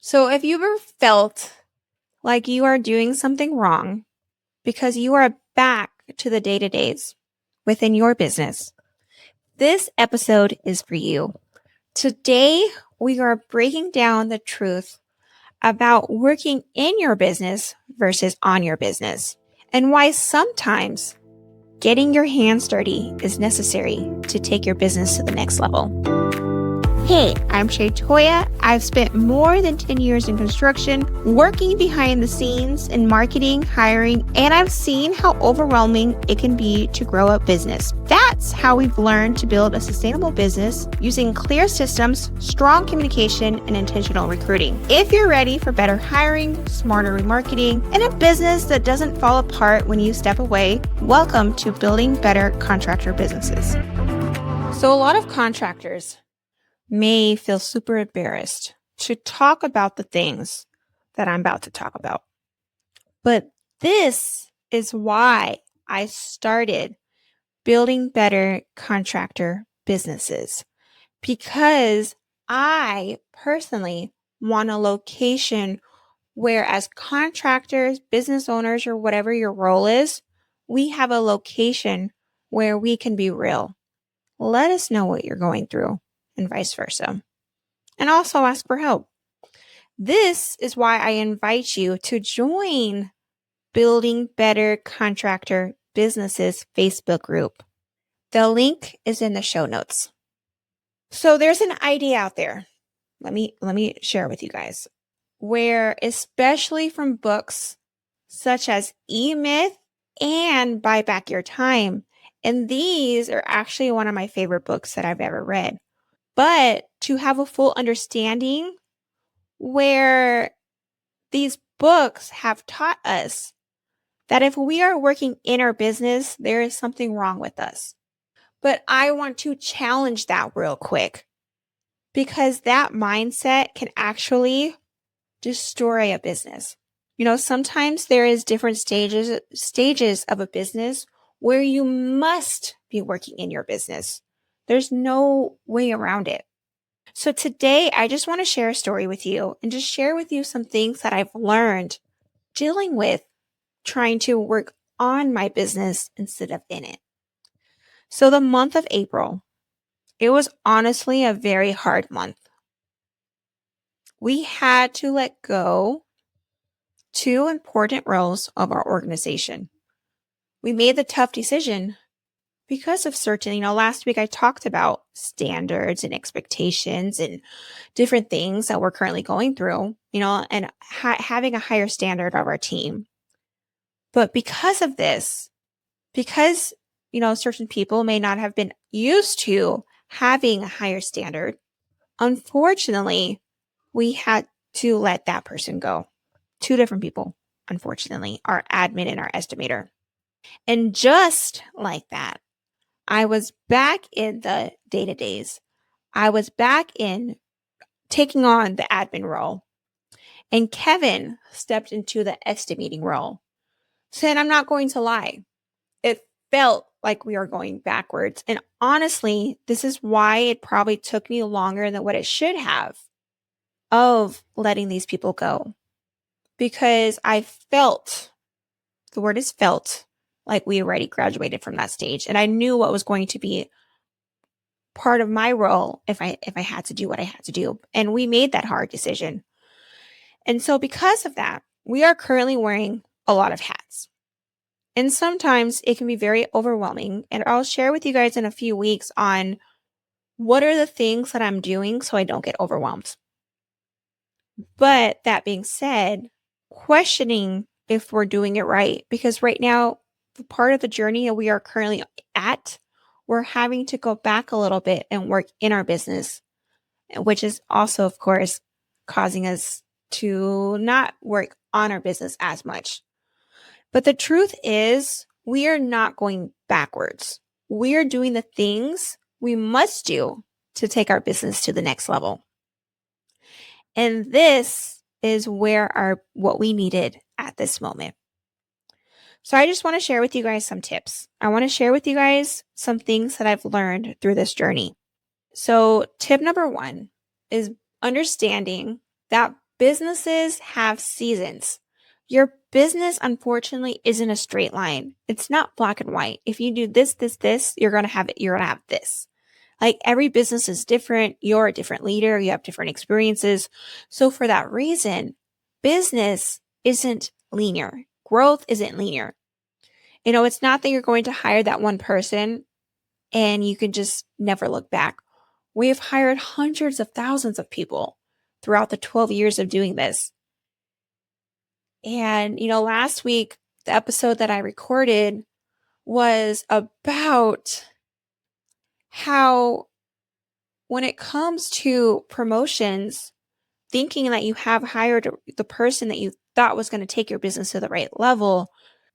So if you ever felt like you are doing something wrong because you are back to the day-to-days within your business, this episode is for you. Today, we are breaking down the truth about working in your business versus on your business, and why sometimes getting your hands dirty is necessary to take your business to the next level. Hey, I'm Shaytoya. I've spent more than 10 years in construction, working behind the scenes in marketing, hiring, and I've seen how overwhelming it can be to grow a business. That's how we've learned to build a sustainable business using clear systems, strong communication, and intentional recruiting. If you're ready for better hiring, smarter remarketing, and a business that doesn't fall apart when you step away, welcome to Building Better Contractor Businesses. So a lot of contractors may feel super embarrassed to talk about the things that I'm about to talk about. But this is why I started Building Better Contractor Businesses, because I personally want a location where, as contractors, business owners, or whatever your role is, we have a location where we can be real. Let us know what you're going through, and vice versa. And also ask for help. This is why I invite you to join Building Better Contractor Businesses Facebook group. The link is in the show notes. So there's an idea out there. Let me share with you guys, where, especially from books such as E-Myth and Buy Back Your Time, and these are actually one of my favorite books that I've ever read. But to have a full understanding, where these books have taught us that if we are working in our business, there is something wrong with us. But I want to challenge that real quick, because that mindset can actually destroy a business. You know, sometimes there is different stages of a business where you must be working in your business. There's no way around it. So today, I just want to share a story with you and just share with you some things that I've learned dealing with trying to work on my business instead of in it. So the month of April, it was honestly a very hard month. We had to let go 2 important roles of our organization. We made the tough decision because of certain, last week I talked about standards and expectations and different things that we're currently going through, and having a higher standard of our team. But because of this, because, certain people may not have been used to having a higher standard, unfortunately, we had to let that person go. 2 different people, unfortunately, our admin and our estimator. And just like that, I was back in the day-to-days. I was back in taking on the admin role. And Kevin stepped into the estimating role. So, and I'm not going to lie, it felt like we were going backwards. And honestly, this is why it probably took me longer than what it should have of letting these people go. Because I felt, the word is felt, like we already graduated from that stage. And I knew what was going to be part of my role if I had to do what I had to do. And we made that hard decision. And so because of that, we are currently wearing a lot of hats. And sometimes it can be very overwhelming. And I'll share with you guys in a few weeks on what are the things that I'm doing so I don't get overwhelmed. But that being said, questioning if we're doing it right, because right now, the part of the journey that we are currently at, we're having to go back a little bit and work in our business, which is also, of course, causing us to not work on our business as much. But the truth is, we are not going backwards. We are doing the things we must do to take our business to the next level. And this is what we needed at this moment. So I just want to share with you guys some tips. I want to share with you guys some things that I've learned through this journey. So tip number 1 is understanding that Businesses have seasons. Your business, unfortunately, isn't a straight line. It's not black and white. If you do this, you're going to have it. You're going to have this. Like every business is different. You're a different leader. You have different experiences. So for that reason, business isn't linear. Growth isn't linear. It's not that you're going to hire that one person and you can just never look back. We have hired hundreds of thousands of people throughout the 12 years of doing this. And, last week, the episode that I recorded was about how when it comes to promotions, thinking that you have hired the person that you thought was going to take your business to the right level,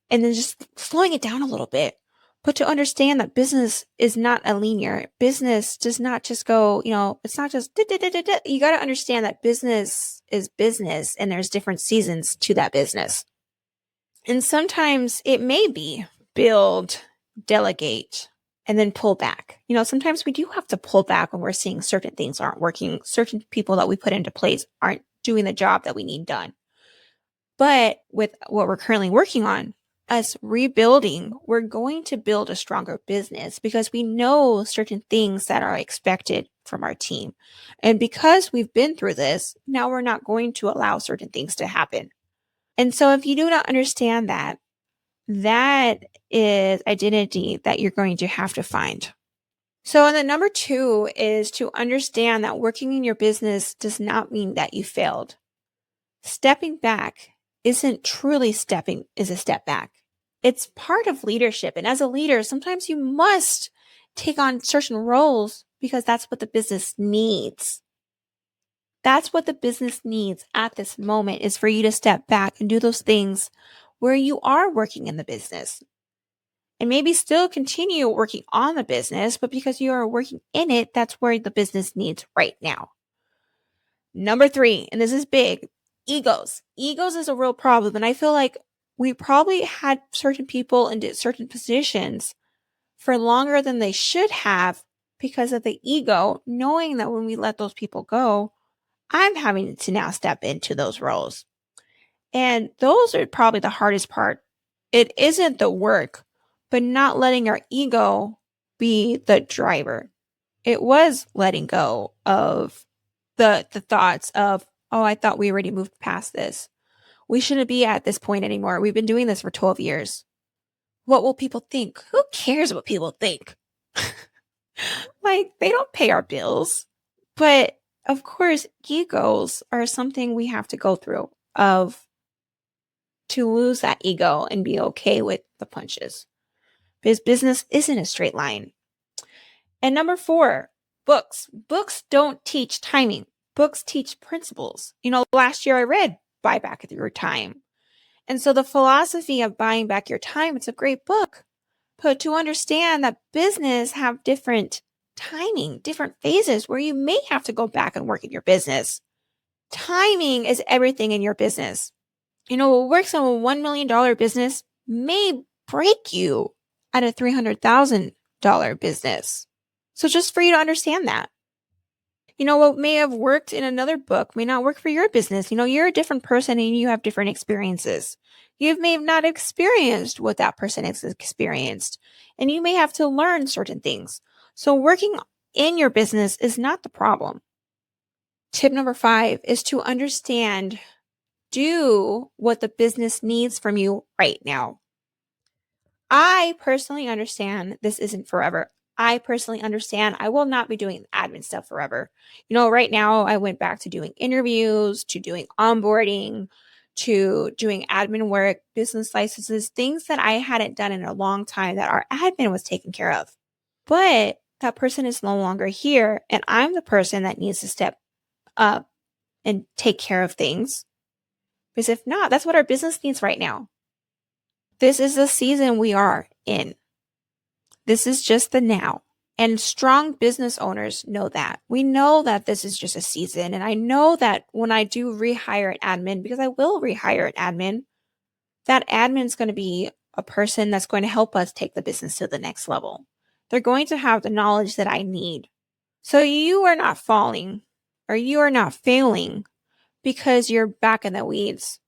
and then just slowing it down a little bit. But to understand that business is not a linear. Business does not just go, it's not just, you got to understand that business is business and there's different seasons to that business. And sometimes it may be build, delegate, and then pull back. Sometimes we do have to pull back when we're seeing certain things aren't working. Certain people that we put into place aren't doing the job that we need done. But with what we're currently working on, us rebuilding, we're going to build a stronger business because we know certain things that are expected from our team. And because we've been through this, now we're not going to allow certain things to happen. And so if you do not understand that, that is identity that you're going to have to find. So, and then number 2 is to understand that working in your business does not mean that you failed. Stepping back isn't truly is a step back. It's part of leadership. And as a leader, sometimes you must take on certain roles because that's what the business needs. That's what the business needs at this moment, is for you to step back and do those things where you are working in the business. And maybe still continue working on the business, but because you are working in it, that's where the business needs right now. Number 3, and this is big, egos. Egos is a real problem. And I feel like we probably had certain people in certain positions for longer than they should have because of the ego, knowing that when we let those people go, I'm having to now step into those roles. And those are probably the hardest part. It isn't the work, but not letting our ego be the driver. It was letting go of the thoughts of, oh, I thought we already moved past this. We shouldn't be at this point anymore. We've been doing this for 12 years. What will people think? Who cares what people think? Like, they don't pay our bills. But of course, egos are something we have to go through to lose that ego and be okay with the punches. Because business isn't a straight line. And number 4, books. Books don't teach timing. Books teach principles. Last year I read Buy Back Your Time. And so the philosophy of buying back your time, it's a great book. But to understand that business have different timing, different phases where you may have to go back and work in your business. Timing is everything in your business. What works on a $1 million business may break you at a $300,000 business. So just for you to understand that. What may have worked in another book may not work for your business. You're a different person and you have different experiences. You may have not experienced what that person has experienced, and you may have to learn certain things. So working in your business is not the problem. Tip number 5 is to understand, do what the business needs from you right now. I personally understand this isn't forever. I personally understand I will not be doing admin stuff forever. Right now I went back to doing interviews, to doing onboarding, to doing admin work, business licenses, things that I hadn't done in a long time that our admin was taking care of. But that person is no longer here, and I'm the person that needs to step up and take care of things. Because if not, that's what our business needs right now. This is the season we are in. This is just the now. And strong business owners know that. We know that this is just a season. And I know that when I do rehire an admin, because I will rehire an admin, that admin is going to be a person that's going to help us take the business to the next level. They're going to have the knowledge that I need. So you are not falling, or you are not failing, because you're back in the weeds,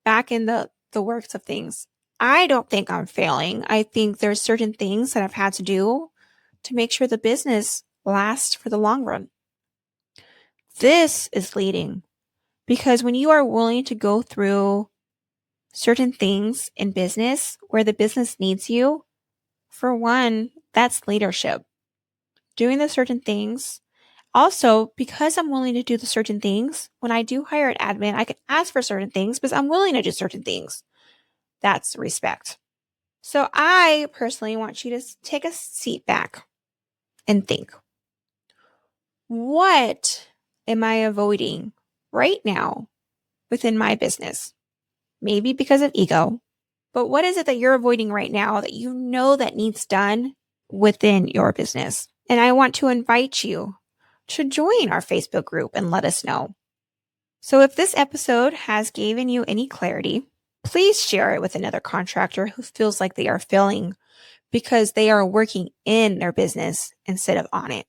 back in the works of things. I don't think I'm failing. I think there's certain things that I've had to do to make sure the business lasts for the long run. This is leading, because when you are willing to go through certain things in business where the business needs you, for one, that's leadership. Doing the certain things. Also, because I'm willing to do the certain things, when I do hire an admin, I can ask for certain things because I'm willing to do certain things. That's respect. So I personally want you to take a seat back and think, what am I avoiding right now within my business? Maybe because of ego, but what is it that you're avoiding right now that you know that needs done within your business? And I want to invite you to join our Facebook group and let us know. So if this episode has given you any clarity, please share it with another contractor who feels like they are failing because they are working in their business instead of on it.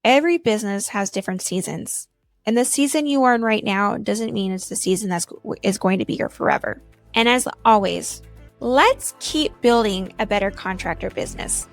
Every business has different seasons, and the season you are in right now doesn't mean it's the season that is going to be here forever. And as always, let's keep building a better contractor business.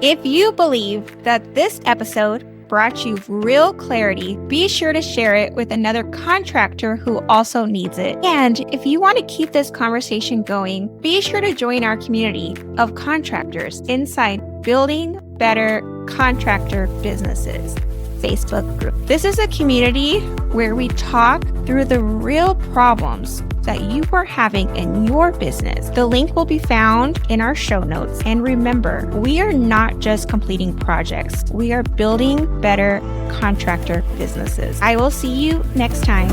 If you believe that this episode brought you real clarity, be sure to share it with another contractor who also needs it. And if you want to keep this conversation going, be sure to join our community of contractors inside Building Better Contractor Businesses Facebook group. This is a community where we talk through the real problems that you are having in your business. The link will be found in our show notes. And remember, we are not just completing projects. We are building better contractor businesses. I will see you next time.